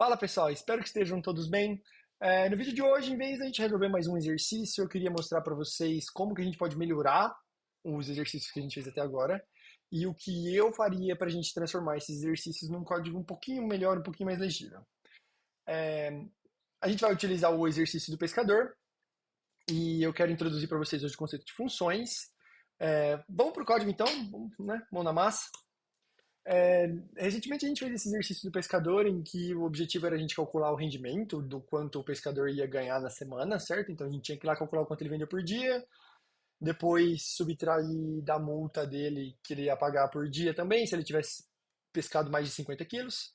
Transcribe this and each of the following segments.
Fala pessoal, espero que estejam todos bem. No vídeo de hoje, em vez de a gente resolver mais um exercício, eu queria mostrar para vocês como que a gente pode melhorar os exercícios que a gente fez até agora e o que eu faria para a gente transformar esses exercícios num código um pouquinho melhor, um pouquinho mais legível. A gente vai utilizar o exercício do pescador e eu quero introduzir para vocês hoje o conceito de funções. Vamos para o código então, vamos, né? Mão na massa. Recentemente a gente fez esse exercício do pescador em que o objetivo era a gente calcular o rendimento do quanto o pescador ia ganhar na semana, certo? Então a gente tinha que ir lá calcular o quanto ele vendia por dia, depois subtrair da multa dele que ele ia pagar por dia também, se ele tivesse pescado mais de 50 quilos.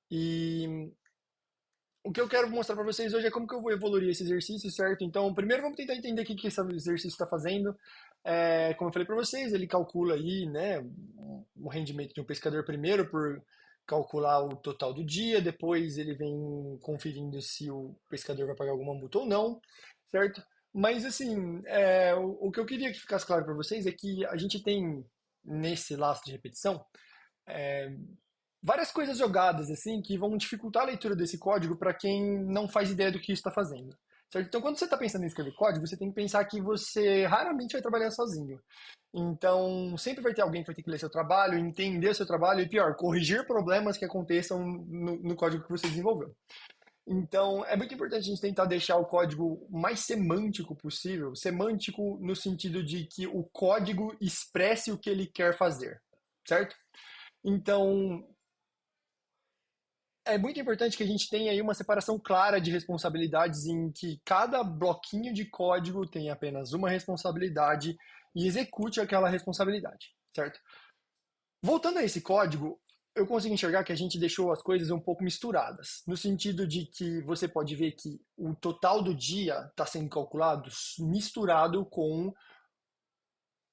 E o que eu quero mostrar para vocês hoje é como que eu vou evoluir esse exercício, certo? Então, primeiro vamos tentar entender o que esse exercício está fazendo. Como eu falei para vocês, ele calcula aí, né, o rendimento de um pescador primeiro por calcular o total do dia, depois ele vem conferindo se o pescador vai pagar alguma multa ou não, certo? Mas assim, o que eu queria que ficasse claro para vocês é que a gente tem nesse laço de repetição várias coisas jogadas assim que vão dificultar a leitura desse código para quem não faz ideia do que isso está fazendo. Certo? Então, quando você está pensando em escrever código, você tem que pensar que você raramente vai trabalhar sozinho. Então, sempre vai ter alguém que vai ter que ler seu trabalho, entender o seu trabalho e, pior, corrigir problemas que aconteçam no código que você desenvolveu. Então, é muito importante a gente tentar deixar o código mais semântico possível, semântico no sentido de que o código expresse o que ele quer fazer, certo? Então, é muito importante que a gente tenha aí uma separação clara de responsabilidades em que cada bloquinho de código tem apenas uma responsabilidade e execute aquela responsabilidade, certo? Voltando a esse código, eu consigo enxergar que a gente deixou as coisas um pouco misturadas, no sentido de que você pode ver que o total do dia está sendo calculado misturado com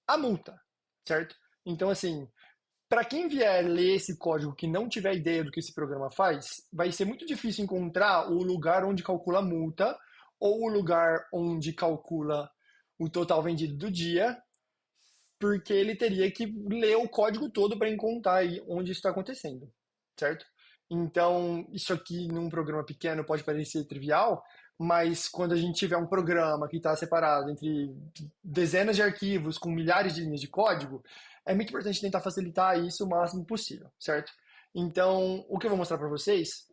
a multa, certo? Então, assim, para quem vier ler esse código que não tiver ideia do que esse programa faz, vai ser muito difícil encontrar o lugar onde calcula a multa ou o lugar onde calcula o total vendido do dia, porque ele teria que ler o código todo para encontrar aí onde isso está acontecendo, certo? Então, isso aqui num programa pequeno pode parecer trivial, mas quando a gente tiver um programa que está separado entre dezenas de arquivos com milhares de linhas de código, é muito importante tentar facilitar isso o máximo possível, certo? Então, o que eu vou mostrar para vocês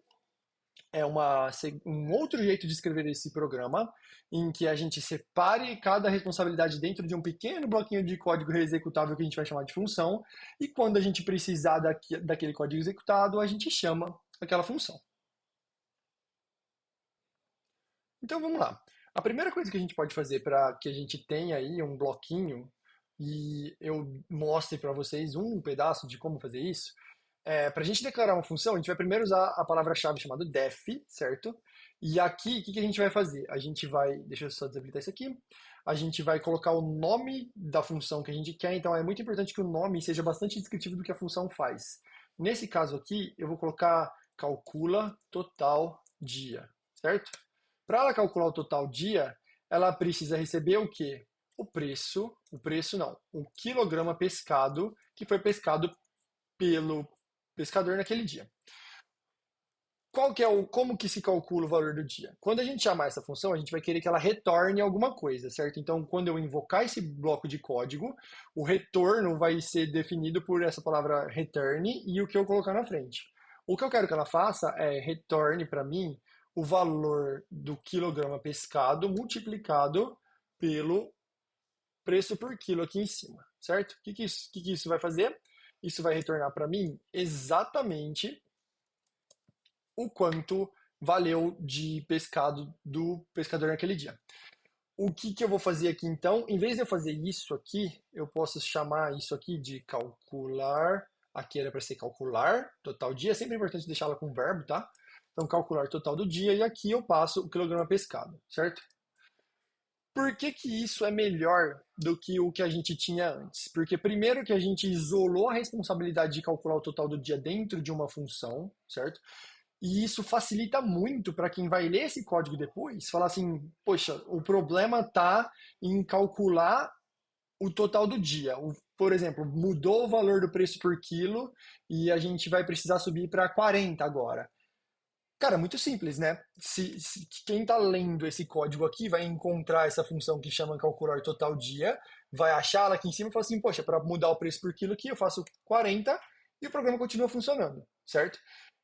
é um outro jeito de escrever esse programa, em que a gente separe cada responsabilidade dentro de um pequeno bloquinho de código executável que a gente vai chamar de função, e quando a gente precisar daquele código executado, a gente chama aquela função. Então vamos lá. A primeira coisa que a gente pode fazer para que a gente tenha aí um bloquinho e eu mostre para vocês um pedaço de como fazer isso, para a gente declarar uma função, a gente vai primeiro usar a palavra-chave chamada def, certo? E aqui, o que que a gente vai fazer? A gente vai, deixa eu só desabilitar isso aqui, a gente vai colocar o nome da função que a gente quer, então é muito importante que o nome seja bastante descritivo do que a função faz. Nesse caso aqui, eu vou colocar calcula total dia, certo? Para ela calcular o total dia, ela precisa receber o quê? O preço não, o quilograma pescado que foi pescado pelo pescador naquele dia. Como que se calcula o valor do dia? Quando a gente chamar essa função, a gente vai querer que ela retorne alguma coisa, certo? Então, quando eu invocar esse bloco de código, o retorno vai ser definido por essa palavra return e o que eu colocar na frente. O que eu quero que ela faça é retorne para mim o valor do quilograma pescado multiplicado pelo preço por quilo aqui em cima, certo? O que isso vai fazer? Isso vai retornar para mim exatamente o quanto valeu de pescado do pescador naquele dia. O que que eu vou fazer aqui então? Em vez de eu fazer isso aqui, eu posso chamar isso aqui de calcular. Aqui era para ser calcular total dia, é sempre importante deixá-la com verbo, tá? Então, calcular total do dia e aqui eu passo o quilograma pescado, certo? Por que que isso é melhor do que o que a gente tinha antes? Porque primeiro que a gente isolou a responsabilidade de calcular o total do dia dentro de uma função, certo? E isso facilita muito para quem vai ler esse código depois, falar assim, poxa, o problema está em calcular o total do dia. Por exemplo, mudou o valor do preço por quilo e a gente vai precisar subir para 40 agora. Cara, muito simples, né? Se quem está lendo esse código aqui vai encontrar essa função que chama calcular total dia, vai achar ela aqui em cima e falar assim, poxa, para mudar o preço por quilo aqui, eu faço 40 e o programa continua funcionando, certo?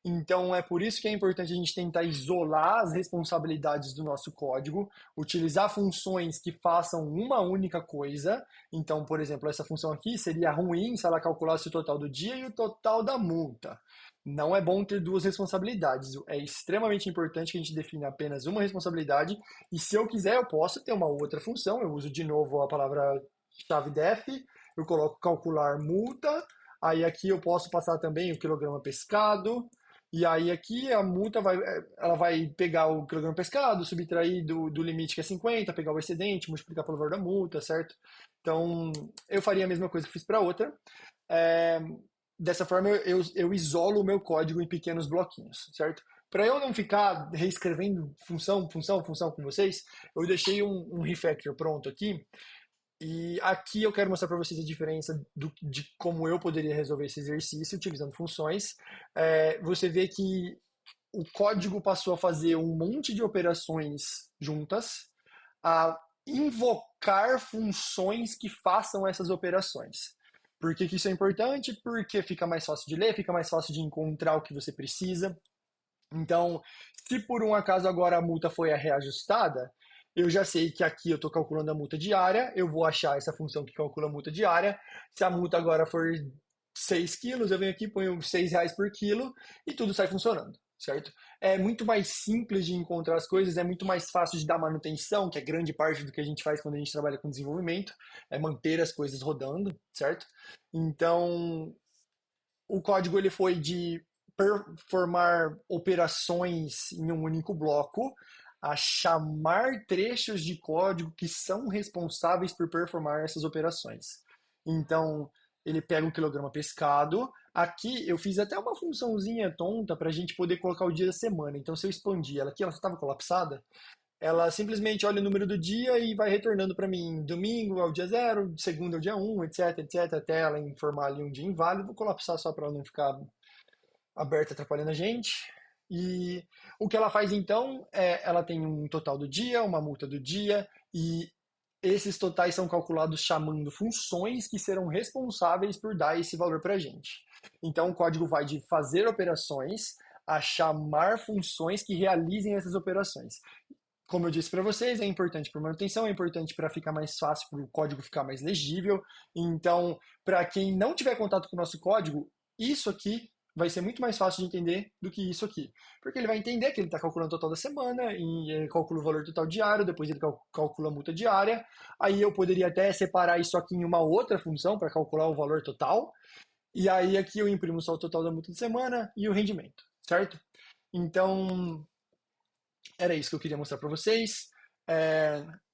Então é por isso que é importante a gente tentar isolar as responsabilidades do nosso código, utilizar funções que façam uma única coisa. Então, por exemplo, essa função aqui seria ruim se ela calculasse o total do dia e o total da multa. Não é bom ter duas responsabilidades. É extremamente importante que a gente defina apenas uma responsabilidade. E se eu quiser, eu posso ter uma outra função. Eu uso de novo a palavra-chave def, eu coloco calcular multa. Aí aqui eu posso passar também o quilograma pescado. E aí aqui a multa ela vai pegar o quilograma pescado, subtrair do limite que é 50, pegar o excedente, multiplicar pelo valor da multa, certo? Então, eu faria a mesma coisa que fiz para outra. É, dessa forma, eu isolo o meu código em pequenos bloquinhos, certo? Para eu não ficar reescrevendo função com vocês, eu deixei um refactor pronto aqui. E aqui eu quero mostrar para vocês a diferença de como eu poderia resolver esse exercício utilizando funções. Você vê que o código passou a fazer um monte de operações juntas, a invocar funções que façam essas operações. Por que que isso é importante? Porque fica mais fácil de ler, fica mais fácil de encontrar o que você precisa. Então, se por um acaso agora a multa foi reajustada, eu já sei que aqui eu estou calculando a multa diária, eu vou achar essa função que calcula a multa diária. Se a multa agora for 6 quilos, eu venho aqui, ponho R$ 6 por quilo e tudo sai funcionando, certo? É muito mais simples de encontrar as coisas, é muito mais fácil de dar manutenção, que é grande parte do que a gente faz quando a gente trabalha com desenvolvimento, é manter as coisas rodando, certo? Então, o código ele foi de performar operações em um único bloco a chamar trechos de código que são responsáveis por performar essas operações. Então, ele pega um quilograma pescado. Aqui eu fiz até uma funçãozinha tonta para a gente poder colocar o dia da semana. Então, se eu expandir ela aqui, ela estava colapsada, ela simplesmente olha o número do dia e vai retornando para mim. Domingo é o dia 0, segunda é o dia 1, etc, etc, até ela informar ali um dia inválido. Vou colapsar só para ela não ficar aberta atrapalhando a gente. E o que ela faz então é ela tem um total do dia, uma multa do dia, e esses totais são calculados chamando funções que serão responsáveis por dar esse valor para a gente. Então o código vai de fazer operações a chamar funções que realizem essas operações. Como eu disse para vocês, é importante para manutenção, é importante para ficar mais fácil, para o código ficar mais legível. Então, para quem não tiver contato com o nosso código, isso aqui vai ser muito mais fácil de entender do que isso aqui. Porque ele vai entender que ele está calculando o total da semana, e ele calcula o valor total diário, depois ele calcula a multa diária. Aí eu poderia até separar isso aqui em uma outra função para calcular o valor total. E aí aqui eu imprimo só o total da multa de semana e o rendimento, certo? Então, era isso que eu queria mostrar para vocês.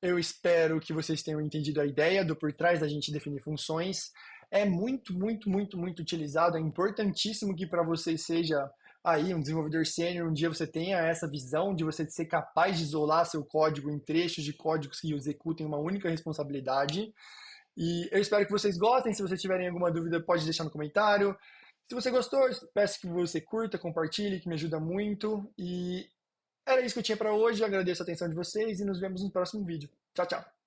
Eu espero que vocês tenham entendido a ideia do por trás da gente definir funções. É muito, muito, muito, muito utilizado. É importantíssimo que para vocês seja aí um desenvolvedor sênior, um dia você tenha essa visão de você ser capaz de isolar seu código em trechos de códigos que executem uma única responsabilidade. E eu espero que vocês gostem. Se vocês tiverem alguma dúvida, pode deixar no comentário. Se você gostou, peço que você curta, compartilhe, que me ajuda muito. E era isso que eu tinha para hoje. Eu agradeço a atenção de vocês e nos vemos no próximo vídeo. Tchau, tchau.